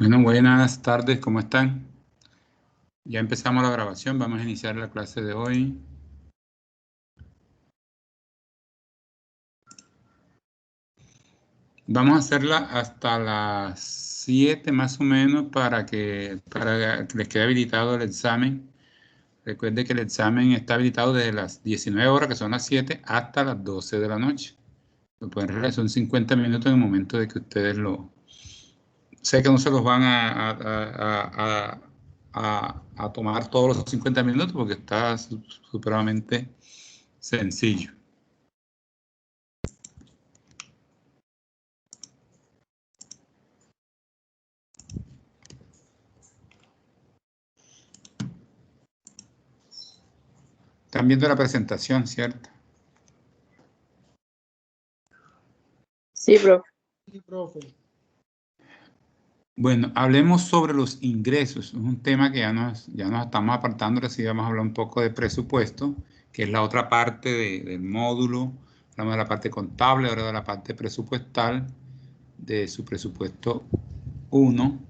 Bueno, buenas tardes, ¿cómo están? Ya empezamos la grabación, vamos a iniciar la clase de hoy. Vamos a hacerla hasta las 7 más o menos para que les quede habilitado el examen. Recuerde que el examen está habilitado desde las 19 horas, que son las 7, hasta las 12 de la noche. Lo pueden realizar, son 50 minutos en el momento de que ustedes lo... Sé que no se los van a tomar todos los 50 minutos porque está supremamente sencillo. Están viendo la presentación, ¿cierto? Sí, profe. Sí, profe. Bueno, hablemos sobre los ingresos. Es un tema que ya nos estamos apartando. Así vamos a hablar un poco de presupuesto, que es la otra parte del módulo. Hablamos de la parte contable, ahora de la parte presupuestal, de su presupuesto 1.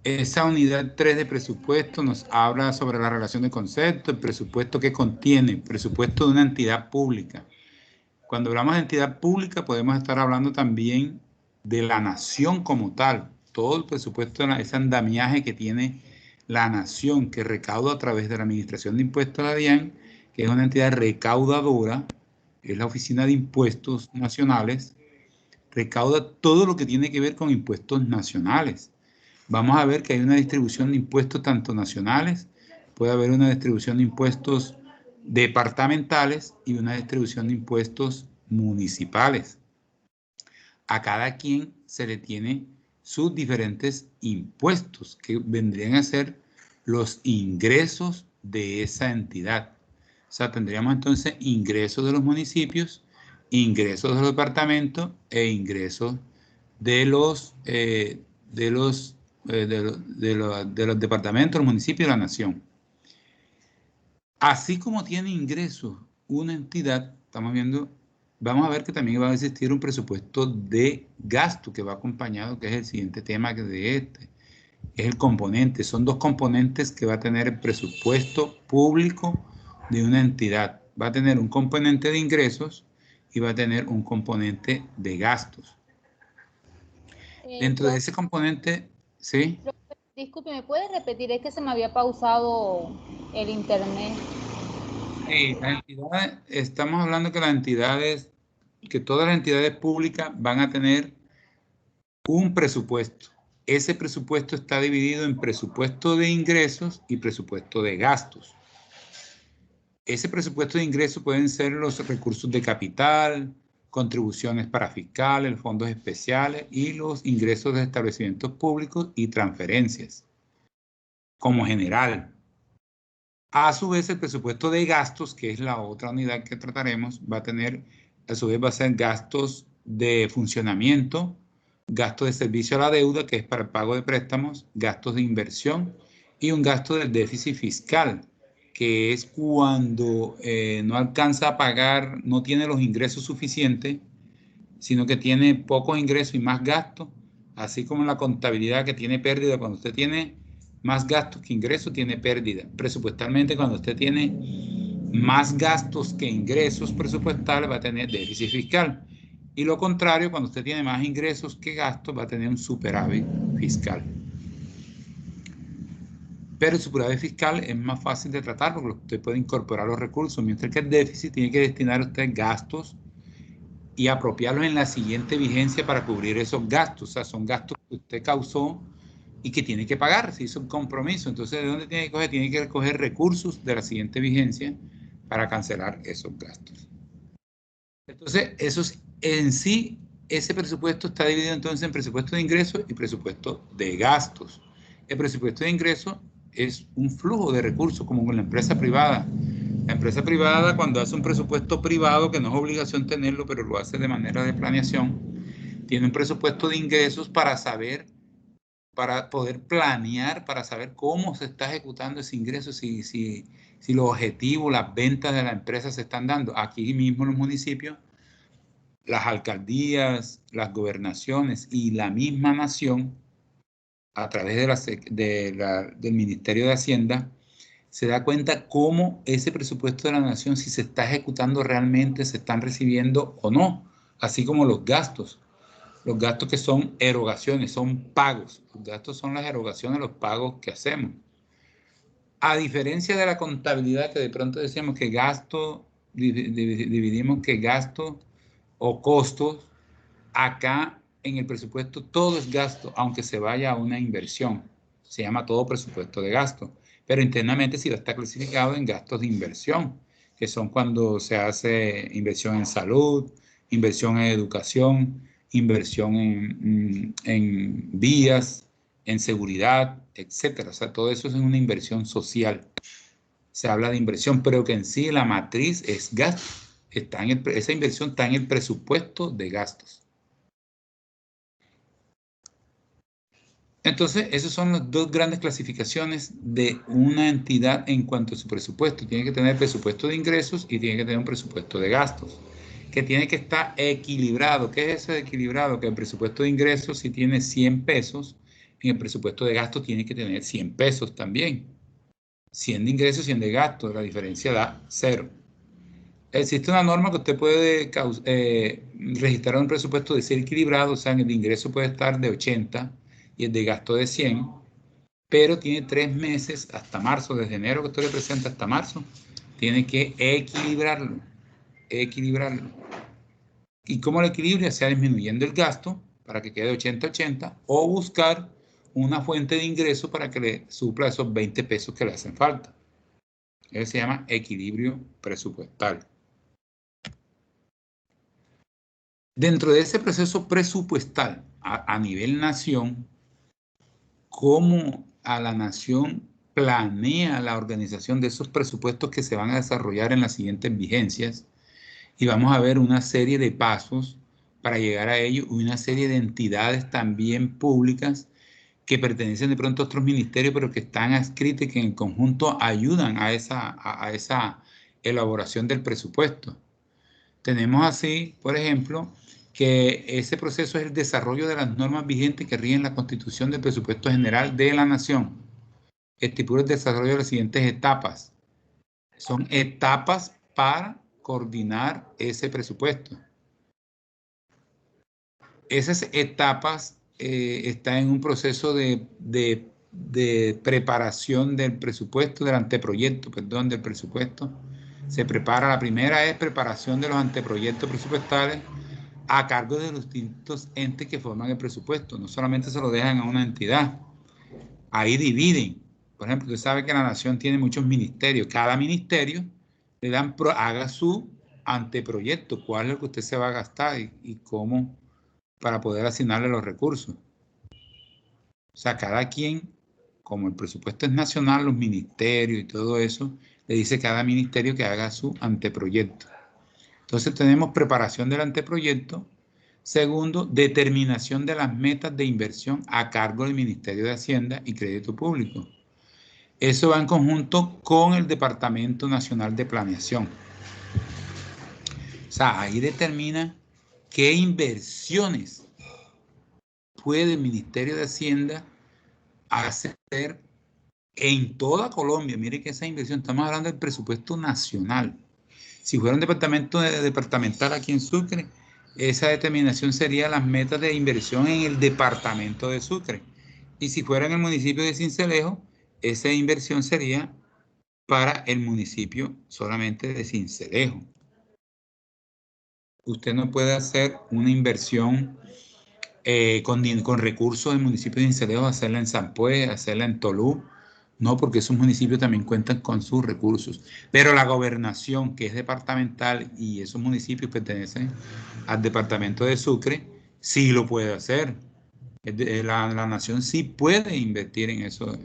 Esa unidad 3 de presupuesto nos habla sobre la relación de conceptos, el presupuesto que contiene, presupuesto de una entidad pública. Cuando hablamos de entidad pública podemos estar hablando también de la nación como tal, todo el presupuesto, ese andamiaje que tiene la nación, que recauda a través de la Administración de Impuestos de la DIAN, que es una entidad recaudadora, es la Oficina de Impuestos Nacionales, recauda todo lo que tiene que ver con impuestos nacionales. Vamos a ver que hay una distribución de impuestos tanto nacionales, puede haber una distribución de impuestos departamentales y una distribución de impuestos municipales. A cada quien se le tiene sus diferentes impuestos que vendrían a ser los ingresos de esa entidad. O sea, tendríamos entonces ingresos de los municipios, ingresos de los departamentos e ingresos de los departamentos, los municipios y la nación. Así como tiene ingresos una entidad, estamos viendo, vamos a ver que también va a existir un presupuesto de gasto que va acompañado, que es el siguiente tema de este. Es el componente, son dos componentes que va a tener el presupuesto público de una entidad. Va a tener un componente de ingresos y va a tener un componente de gastos. Dentro de ese componente, ¿sí? Disculpe, ¿me puede repetir? Es que se me había pausado el internet. Sí, las entidades, estamos hablando que las entidades, que todas las entidades públicas van a tener un presupuesto. Ese presupuesto está dividido en presupuesto de ingresos y presupuesto de gastos. Ese presupuesto de ingresos pueden ser los recursos de capital, contribuciones para fiscales, fondos especiales y los ingresos de establecimientos públicos y transferencias, como general. A su vez, el presupuesto de gastos, que es la otra unidad que trataremos, va a tener, a su vez va a ser gastos de funcionamiento, gastos de servicio a la deuda, que es para el pago de préstamos, gastos de inversión y un gasto del déficit fiscal, que es cuando no alcanza a pagar, no tiene los ingresos suficientes, sino que tiene pocos ingresos y más gastos, así como la contabilidad que tiene pérdida. Cuando usted tiene más gastos que ingresos, tiene pérdida. Presupuestalmente, cuando usted tiene más gastos que ingresos presupuestales, va a tener déficit fiscal. Y lo contrario, cuando usted tiene más ingresos que gastos, va a tener un superávit fiscal. Pero el superávit fiscal es más fácil de tratar porque usted puede incorporar los recursos, mientras que el déficit tiene que destinar usted gastos y apropiarlos en la siguiente vigencia para cubrir esos gastos. O sea, son gastos que usted causó y que tiene que pagar, se hizo un compromiso. Entonces, ¿de dónde tiene que coger? Tiene que recoger recursos de la siguiente vigencia para cancelar esos gastos. Entonces, eso es, en sí, ese presupuesto está dividido entonces en presupuesto de ingresos y presupuesto de gastos. El presupuesto de ingresos es un flujo de recursos como con la empresa privada. La empresa privada, cuando hace un presupuesto privado, que no es obligación tenerlo, pero lo hace de manera de planeación, tiene un presupuesto de ingresos para saber para poder planear, para saber cómo se está ejecutando ese ingreso, si los objetivos, las ventas de la empresa se están dando. Aquí mismo en los municipios, las alcaldías, las gobernaciones y la misma nación, a través del Ministerio de Hacienda, se da cuenta cómo ese presupuesto de la nación, si se está ejecutando realmente, se están recibiendo o no, así como los gastos. Los gastos que son erogaciones, son pagos. Los gastos son las erogaciones, los pagos que hacemos. A diferencia de la contabilidad, que de pronto decíamos que gasto, dividimos que gasto o costos, acá en el presupuesto todo es gasto, aunque se vaya a una inversión. Se llama todo presupuesto de gasto. Pero internamente sí está clasificado en gastos de inversión, que son cuando se hace inversión en salud, inversión en educación, inversión en vías, en seguridad, etcétera. O sea, todo eso es una inversión social. Se habla de inversión, pero que en sí la matriz es gasto. Esa inversión está en el presupuesto de gastos. Entonces, esas son las dos grandes clasificaciones de una entidad en cuanto a su presupuesto. Tiene que tener presupuesto de ingresos y tiene que tener un presupuesto de gastos, que tiene que estar equilibrado. ¿Qué es eso de equilibrado? Que el presupuesto de ingresos, si tiene 100 pesos, en el presupuesto de gastos tiene que tener 100 pesos también. 100 de ingresos, 100 de gastos, la diferencia da 0. Existe una norma que usted puede registrar un presupuesto de ser equilibrado, o sea, el de ingreso puede estar de 80 y el de gasto de 100, pero tiene 3 meses hasta marzo, desde enero que usted le presenta hasta marzo, tiene que equilibrarlo. ¿Y cómo lo equilibra? Sea disminuyendo el gasto para que quede 80-80 o buscar una fuente de ingreso para que le supla esos 20 pesos que le hacen falta. Eso se llama equilibrio presupuestal. Dentro de ese proceso presupuestal a nivel nación, ¿cómo a la nación planea la organización de esos presupuestos que se van a desarrollar en las siguientes vigencias? Y vamos a ver una serie de pasos para llegar a ello, una serie de entidades también públicas que pertenecen de pronto a otros ministerios, pero que están adscritas y que en conjunto ayudan a esa elaboración del presupuesto. Tenemos así, por ejemplo, que ese proceso es el desarrollo de las normas vigentes que rigen la constitución del presupuesto general de la nación. Estipula el desarrollo de las siguientes etapas. Son etapas para coordinar ese presupuesto. Esas etapas están en un proceso de preparación del presupuesto, del anteproyecto, perdón, del presupuesto. Se prepara, la primera es preparación de los anteproyectos presupuestales a cargo de los distintos entes que forman el presupuesto. No solamente se lo dejan a una entidad, ahí dividen. Por ejemplo, usted sabe que la nación tiene muchos ministerios. Cada ministerio le dan, haga su anteproyecto, cuál es lo que usted se va a gastar y cómo, para poder asignarle los recursos. O sea, cada quien, como el presupuesto es nacional, los ministerios y todo eso, le dice a cada ministerio que haga su anteproyecto. Entonces tenemos preparación del anteproyecto. Segundo, determinación de las metas de inversión a cargo del Ministerio de Hacienda y Crédito Público. Eso va en conjunto con el Departamento Nacional de Planeación. O sea, ahí determina qué inversiones puede el Ministerio de Hacienda hacer en toda Colombia. Mire que esa inversión, estamos hablando del presupuesto nacional. Si fuera un departamento departamental aquí en Sucre, esa determinación sería las metas de inversión en el departamento de Sucre. Y si fuera en el municipio de Sincelejo, esa inversión sería para el municipio solamente de Sincelejo. Usted no puede hacer una inversión con recursos del municipio de Sincelejo, hacerla en Zampué, hacerla en Tolú. No, porque esos municipios también cuentan con sus recursos. Pero la gobernación, que es departamental, y esos municipios pertenecen al departamento de Sucre, sí lo puede hacer. La nación sí puede invertir en esos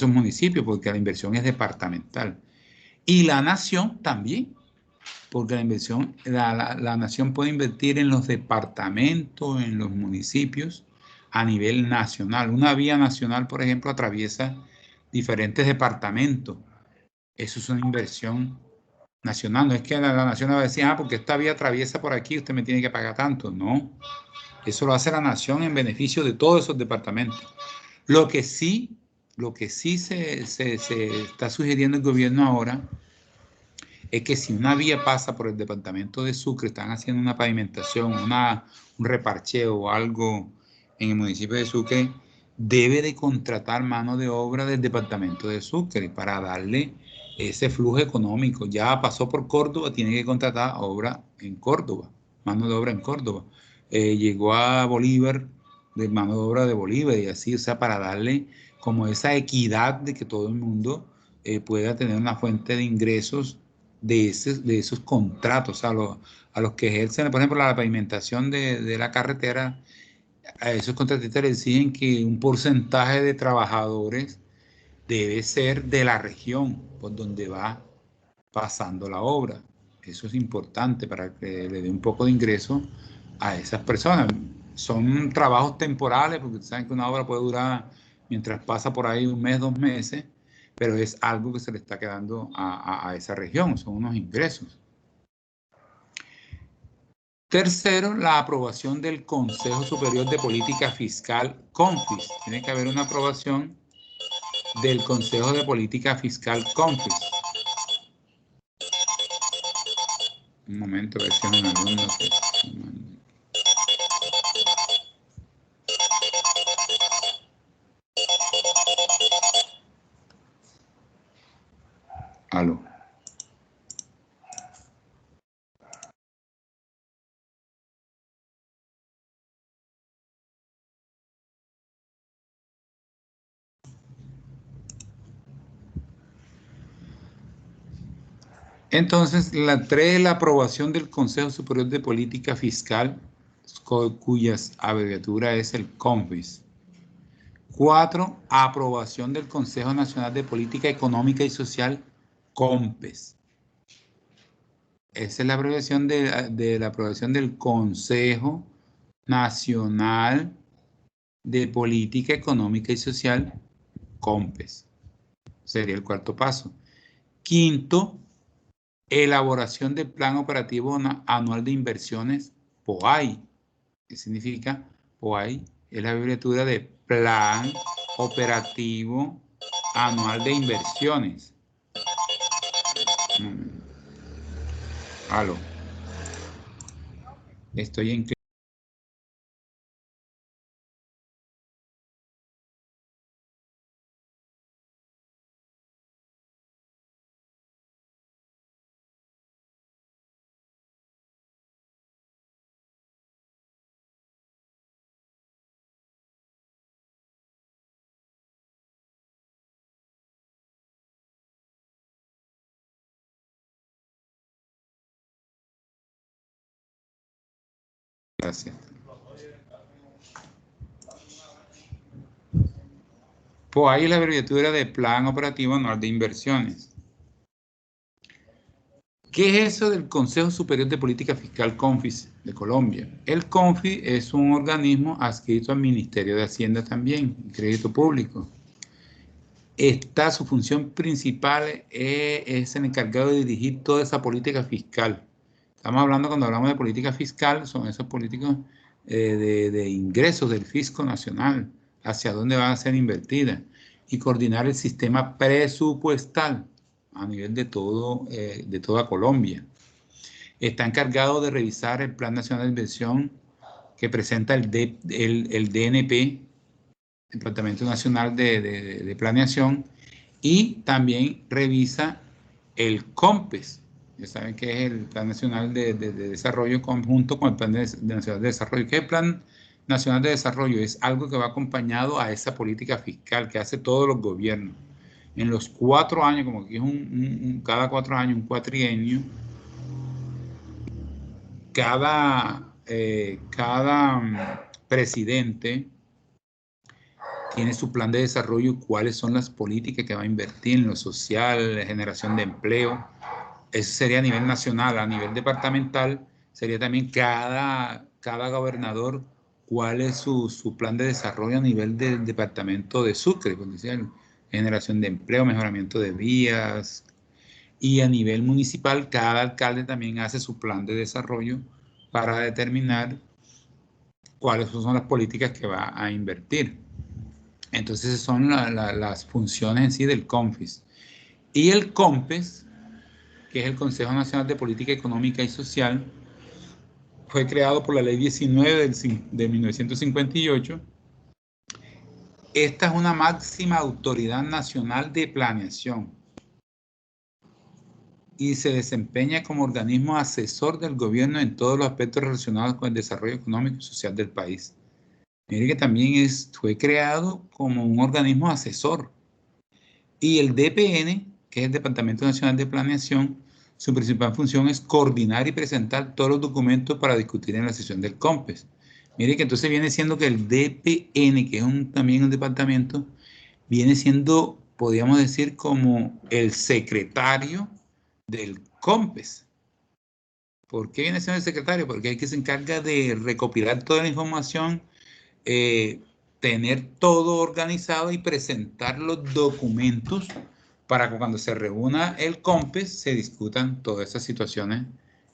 municipios, porque la inversión es departamental. Y la nación también, porque la nación puede invertir en los departamentos, en los municipios, a nivel nacional. Una vía nacional, por ejemplo, atraviesa diferentes departamentos. Eso es una inversión nacional. No es que la nación va a decir, porque esta vía atraviesa por aquí, usted me tiene que pagar tanto. No, eso lo hace la nación en beneficio de todos esos departamentos. Lo que sí se está sugiriendo el gobierno ahora es que si una vía pasa por el departamento de Sucre, están haciendo una pavimentación, un reparcheo o algo en el municipio de Sucre, debe de contratar mano de obra del departamento de Sucre para darle ese flujo económico. Ya pasó por Córdoba, tiene que contratar obra en Córdoba, mano de obra en Córdoba. Llegó a Bolívar, de mano de obra de Bolívar y así, o sea, para darle como esa equidad de que todo el mundo pueda tener una fuente de ingresos de esos contratos, a los que ejercen, por ejemplo, la pavimentación de la carretera. A esos contratistas les exigen que un porcentaje de trabajadores debe ser de la región por donde va pasando la obra. Eso es importante para que le dé un poco de ingreso a esas personas. Son trabajos temporales, porque saben que una obra puede durar mientras pasa por ahí un mes, 2 meses, pero es algo que se le está quedando a esa región, son unos ingresos. Tercero, la aprobación del Consejo Superior de Política Fiscal, CONFIS. Tiene que haber una aprobación del Consejo de Política Fiscal, CONFIS. Un momento, a ver si hay un alumno que... Aló. Entonces, la 3 es la aprobación del Consejo Superior de Política Fiscal, cuya abreviatura es el CONFIS. 4, aprobación del Consejo Nacional de Política Económica y Social, COMPES. Esa es la abreviación de la aprobación del Consejo Nacional de Política Económica y Social, COMPES. Sería el cuarto paso. Quinto, elaboración del Plan Operativo Anual de Inversiones, POAI. ¿Qué significa? POAI es la abreviatura de Plan Operativo Anual de Inversiones. Aló. Estoy en... Gracias. POAI es la abreviatura de Plan Operativo Anual de Inversiones. ¿Qué es eso del Consejo Superior de Política Fiscal, CONFIS, de Colombia? El CONFIS es un organismo adscrito al Ministerio de Hacienda también, Crédito Público. Su función principal es el encargado de dirigir toda esa política fiscal. Estamos hablando, cuando hablamos de política fiscal, son esos políticos de ingresos del fisco nacional, hacia dónde van a ser invertidas, y coordinar el sistema presupuestal a nivel de toda Colombia. Está encargado de revisar el Plan Nacional de Inversión que presenta el DNP, el Departamento Nacional de Planeación, y también revisa el COMPES. Ya saben que es el Plan Nacional de Desarrollo conjunto con el Plan Nacional de Desarrollo. ¿Qué es el Plan Nacional de Desarrollo? Es algo que va acompañado a esa política fiscal que hace todos los gobiernos. En los 4 años, como aquí es cada 4 años, un cuatrienio, cada presidente tiene su plan de desarrollo, cuáles son las políticas que va a invertir en lo social, la generación de empleo. Eso sería a nivel nacional. A nivel departamental sería también cada gobernador cuál es su plan de desarrollo a nivel del departamento de Sucre, pues decía, generación de empleo, mejoramiento de vías, y a nivel municipal cada alcalde también hace su plan de desarrollo para determinar cuáles son las políticas que va a invertir. Entonces esas son las funciones en sí del CONFIS. Y el COMPES, que es el Consejo Nacional de Política Económica y Social, fue creado por la Ley 19 de 1958. Esta es una máxima autoridad nacional de planeación y se desempeña como organismo asesor del gobierno en todos los aspectos relacionados con el desarrollo económico y social del país. Mire que también fue creado como un organismo asesor. Y el DPN, que es el Departamento Nacional de Planeación, su principal función es coordinar y presentar todos los documentos para discutir en la sesión del COMPES. Mire que entonces viene siendo que el DPN, que es también un departamento, viene siendo, podríamos decir, como el secretario del COMPES. ¿Por qué viene siendo el secretario? Porque hay que se encarga de recopilar toda la información, tener todo organizado y presentar los documentos para que cuando se reúna el COMPES se discutan todas esas situaciones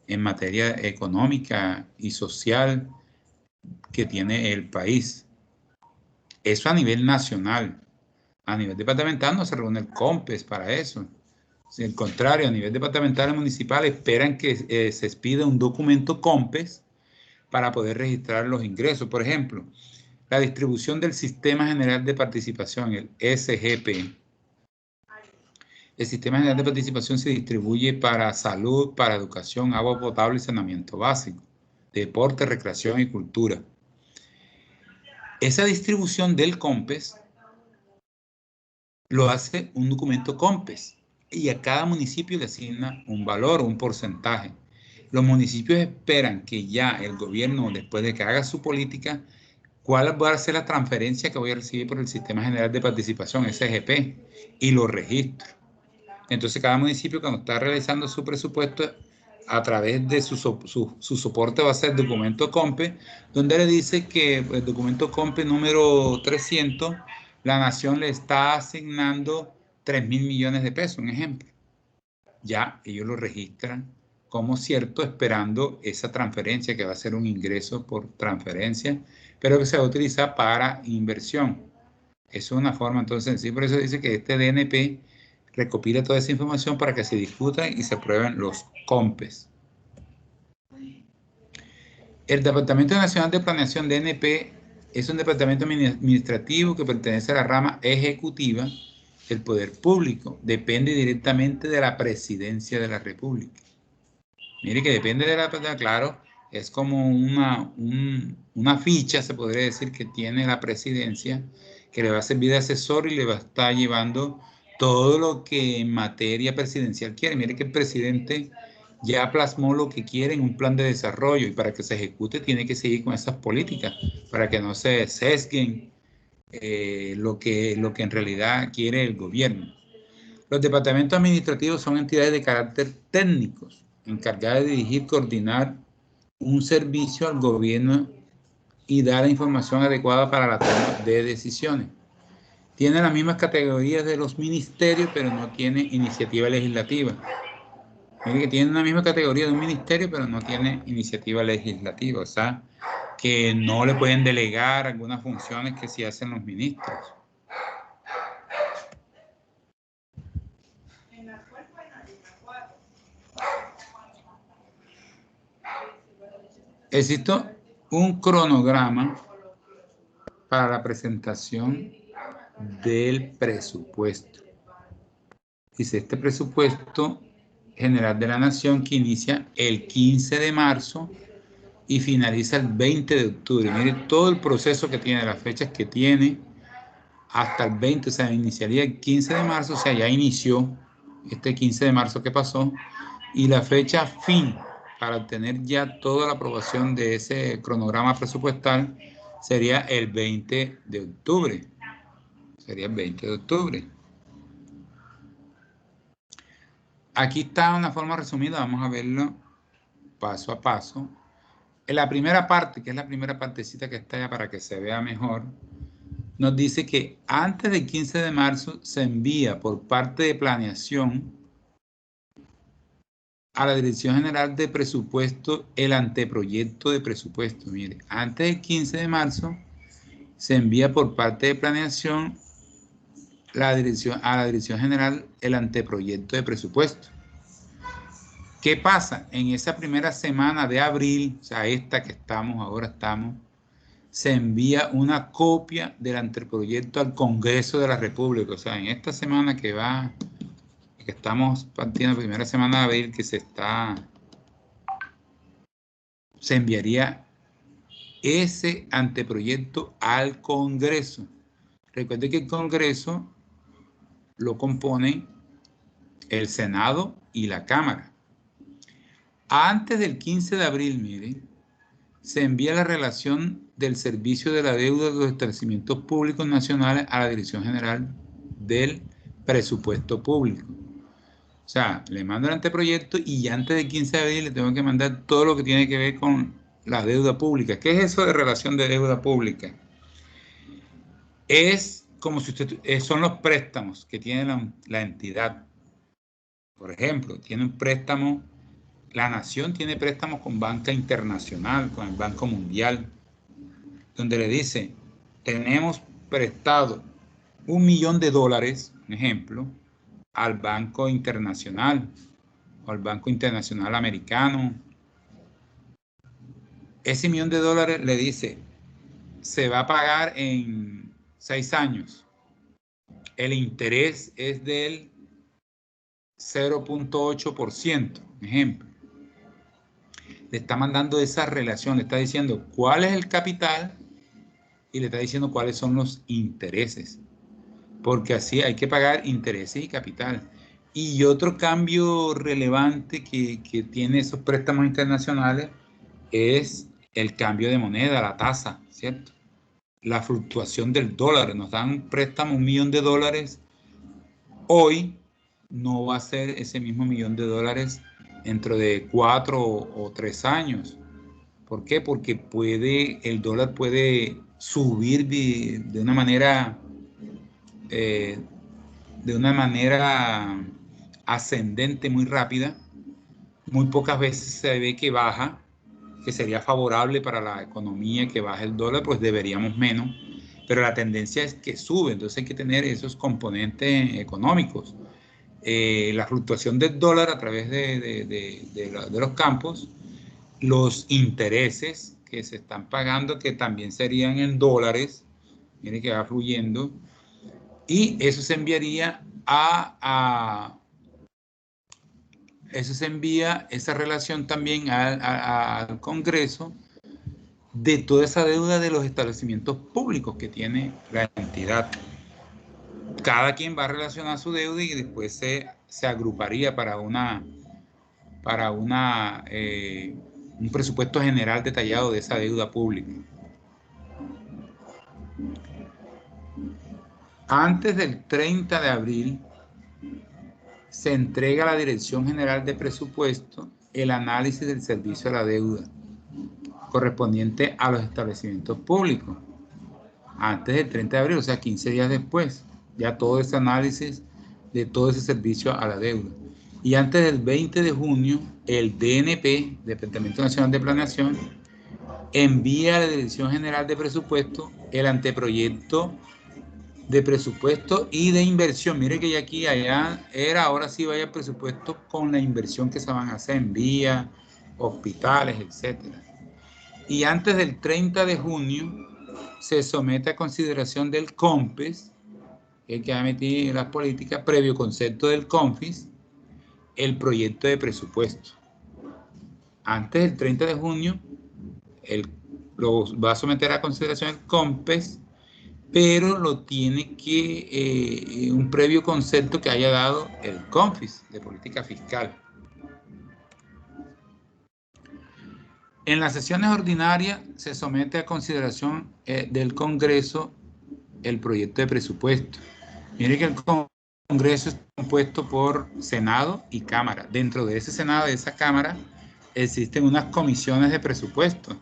en materia económica y social que tiene el país. Eso a nivel nacional. A nivel departamental no se reúne el COMPES para eso. Si al contrario, a nivel departamental y municipal esperan que se expida un documento COMPES para poder registrar los ingresos. Por ejemplo, la distribución del Sistema General de Participación, el SGP. El Sistema General de Participación se distribuye para salud, para educación, agua potable y saneamiento básico, deporte, recreación y cultura. Esa distribución del COMPES lo hace un documento COMPES y a cada municipio le asigna un valor, un porcentaje. Los municipios esperan que ya el gobierno, después de que haga su política, cuál va a ser la transferencia que voy a recibir por el Sistema General de Participación, SGP, y lo registro. Entonces, cada municipio cuando está realizando su presupuesto, a través de su soporte va a ser documento COMPE, donde le dice que el documento COMPE número 300, la nación le está asignando 3.000 millones de pesos, un ejemplo. Ya ellos lo registran como cierto, esperando esa transferencia que va a ser un ingreso por transferencia, pero que se va a utilizar para inversión. Eso es una forma entonces, sí, por eso dice que este DNP recopila toda esa información para que se discutan y se aprueben los COMPES. El Departamento Nacional de Planeación, DNP, es un departamento administrativo que pertenece a la rama ejecutiva del poder público. Depende directamente de la presidencia de la República. Mire que depende de claro, es como una ficha, se podría decir, que tiene la presidencia, que le va a servir de asesor y le va a estar llevando todo lo que en materia presidencial quiere. Mire que el presidente ya plasmó lo que quiere en un plan de desarrollo y para que se ejecute tiene que seguir con esas políticas, para que no se sesguen lo que en realidad quiere el gobierno. Los departamentos administrativos son entidades de carácter técnicos, encargadas de dirigir, coordinar un servicio al gobierno y dar la información adecuada para la toma de decisiones. Tiene las mismas categorías de los ministerios, pero no tiene iniciativa legislativa. Mire que tiene la misma categoría de un ministerio, pero no tiene iniciativa legislativa. O sea, que no le pueden delegar algunas funciones que sí hacen los ministros. Existe un cronograma para la presentación del presupuesto. Dice, este presupuesto general de la nación que inicia el 15 de marzo y finaliza el 20 de octubre. Mire todo el proceso que tiene, las fechas que tiene, hasta el 20, o sea, iniciaría el 15 de marzo, o sea, ya inició este 15 de marzo que pasó, y la fecha fin para obtener ya toda la aprobación de ese cronograma presupuestal sería el 20 de octubre. Sería el 20 de octubre. Aquí está una forma resumida, vamos a verlo paso a paso. En la primera parte, que es la primera partecita que está allá para que se vea mejor, nos dice que antes del 15 de marzo se envía por parte de planeación a la Dirección General de Presupuesto el anteproyecto de presupuesto. Mire, antes del 15 de marzo se envía por parte de planeación a la Dirección General el anteproyecto de presupuesto. ¿Qué pasa? En esa primera semana de abril, o sea, esta que ahora estamos, se envía una copia del anteproyecto al Congreso de la República. O sea, en esta semana que estamos partiendo, primera semana de abril, se enviaría ese anteproyecto al Congreso. Recuerde que el Congreso lo componen el Senado y la Cámara. Antes del 15 de abril, miren, se envía la relación del servicio de la deuda de los establecimientos públicos nacionales a la Dirección General del Presupuesto Público. O sea, le mando el anteproyecto y antes del 15 de abril le tengo que mandar todo lo que tiene que ver con la deuda pública. ¿Qué es eso de relación de deuda pública? Es como si son los préstamos que tiene la entidad. Por ejemplo, tiene un préstamo, la nación tiene préstamos con banca internacional, con el Banco Mundial, donde le dice, tenemos prestado $1 millón, un ejemplo, al Banco Internacional o al Banco Internacional Americano. Ese $1 millón le dice, se va a pagar en 6 años. El interés es del 0.8%, ejemplo. Le está mandando esa relación, le está diciendo cuál es el capital y le está diciendo cuáles son los intereses. Porque así hay que pagar intereses y capital. Y otro cambio relevante que tiene esos préstamos internacionales es el cambio de moneda, la tasa, ¿cierto? La fluctuación del dólar. Nos dan un préstamo, $1 millón. Hoy no va a ser ese mismo $1 millón dentro de 4 o 3 años. ¿Por qué? Porque el dólar puede subir de una manera ascendente muy rápida. Muy pocas veces se ve que baja, que sería favorable para la economía que baje el dólar, pues deberíamos menos, pero la tendencia es que sube, entonces hay que tener esos componentes económicos. La fluctuación del dólar a través de los campos, los intereses que se están pagando, que también serían en dólares, miren que va fluyendo, y eso se enviaría esa relación también al Congreso de toda esa deuda de los establecimientos públicos que tiene la entidad. Cada quien va a relacionar su deuda y después se agruparía para un presupuesto general detallado de esa deuda pública. Antes del 30 de abril se entrega a la Dirección General de Presupuesto el análisis del servicio a la deuda correspondiente a los establecimientos públicos. Antes del 30 de abril, o sea, 15 días después, ya todo ese análisis de todo ese servicio a la deuda. Y antes del 20 de junio, el DNP, Departamento Nacional de Planeación, envía a la Dirección General de Presupuesto el anteproyecto de presupuesto y de inversión. Mire que ya aquí, allá ahora sí vaya el presupuesto con la inversión que se van a hacer en vías, hospitales, etcétera. Y antes del 30 de junio se somete a consideración del COMPES, el que va a emitir las políticas, previo concepto del CONFIS, el proyecto de presupuesto. Antes del 30 de junio lo va a someter a consideración el COMPES, pero lo tiene que un previo concepto que haya dado el CONFIS de política fiscal. En las sesiones ordinarias se somete a consideración del Congreso el proyecto de presupuesto. Mire que el Congreso está compuesto por Senado y Cámara. Dentro de ese Senado y esa Cámara existen unas comisiones de presupuesto,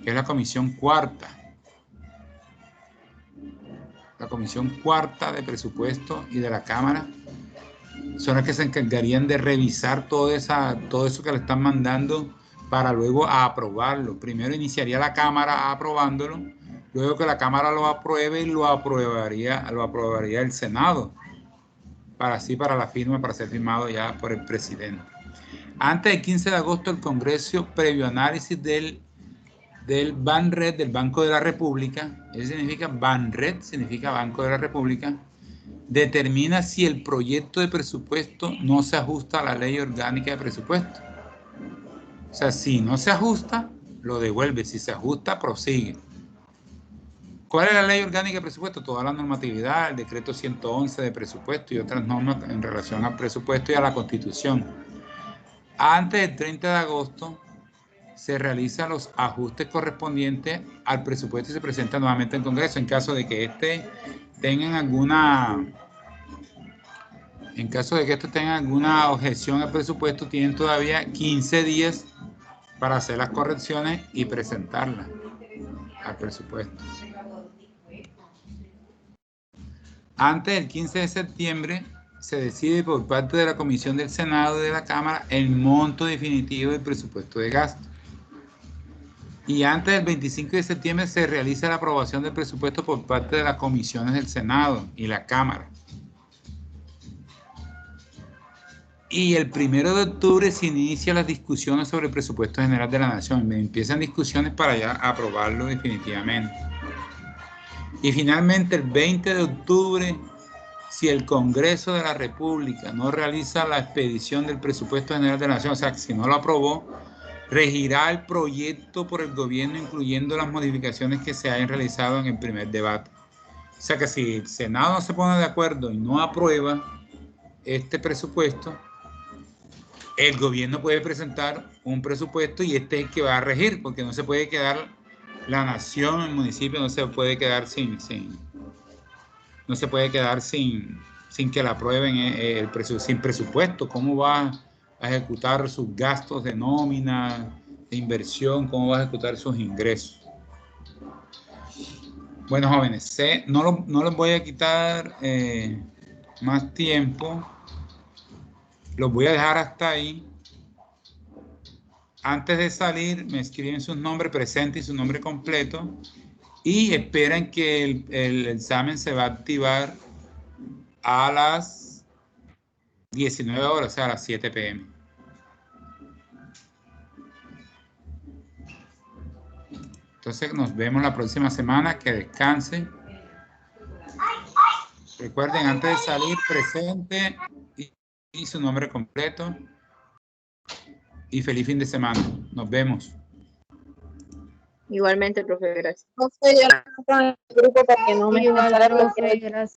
que es la comisión cuarta. La comisión cuarta de presupuesto y de la Cámara son las que se encargarían de revisar todo eso que le están mandando para luego aprobarlo. Primero iniciaría la Cámara aprobándolo, luego que la Cámara lo apruebe y lo aprobaría el Senado, para la firma, para ser firmado ya por el presidente. Antes del 15 de agosto, el Congreso, previo análisis del BANRED, del Banco de la República, eso significa BANRED, significa Banco de la República, determina si el proyecto de presupuesto no se ajusta a la ley orgánica de presupuesto. O sea, si no se ajusta, lo devuelve. Si se ajusta, prosigue. ¿Cuál es la ley orgánica de presupuesto? Toda la normatividad, el decreto 111 de presupuesto y otras normas en relación al presupuesto y a la Constitución. Antes del 30 de agosto se realizan los ajustes correspondientes al presupuesto y se presenta nuevamente en Congreso. En caso de que tengan alguna objeción al presupuesto, tienen todavía 15 días para hacer las correcciones y presentarlas al presupuesto. Antes del 15 de septiembre se decide por parte de la Comisión del Senado y de la Cámara el monto definitivo del presupuesto de gasto. Y antes del 25 de septiembre se realiza la aprobación del presupuesto por parte de las comisiones del Senado y la Cámara. Y el 1 de octubre se inician las discusiones sobre el presupuesto general de la Nación. Empiezan discusiones para ya aprobarlo definitivamente. Y finalmente el 20 de octubre, si el Congreso de la República no realiza la expedición del presupuesto general de la Nación, o sea, si no lo aprobó, regirá el proyecto por el gobierno, incluyendo las modificaciones que se hayan realizado en el primer debate. O sea que si el Senado no se pone de acuerdo y no aprueba este presupuesto, el gobierno puede presentar un presupuesto y este es el que va a regir, porque no se puede quedar la nación, el municipio no se puede quedar sin que la aprueben sin presupuesto. ¿Cómo va a ejecutar sus gastos de nómina, de inversión? ¿Cómo va a ejecutar sus ingresos? Bueno, jóvenes, no les voy a quitar más tiempo. Los voy a dejar hasta ahí. Antes de salir, me escriben sus nombres presentes y su nombre completo y esperan que el examen se va a activar a las 19 horas, o sea, a las 7 p.m. Entonces, nos vemos la próxima semana. Que descansen. Recuerden, antes de salir, presente y su nombre completo. Y feliz fin de semana. Nos vemos. Igualmente, profe, gracias. No sé, yo no estoy en el grupo para que no me... Igual, profe, gracias.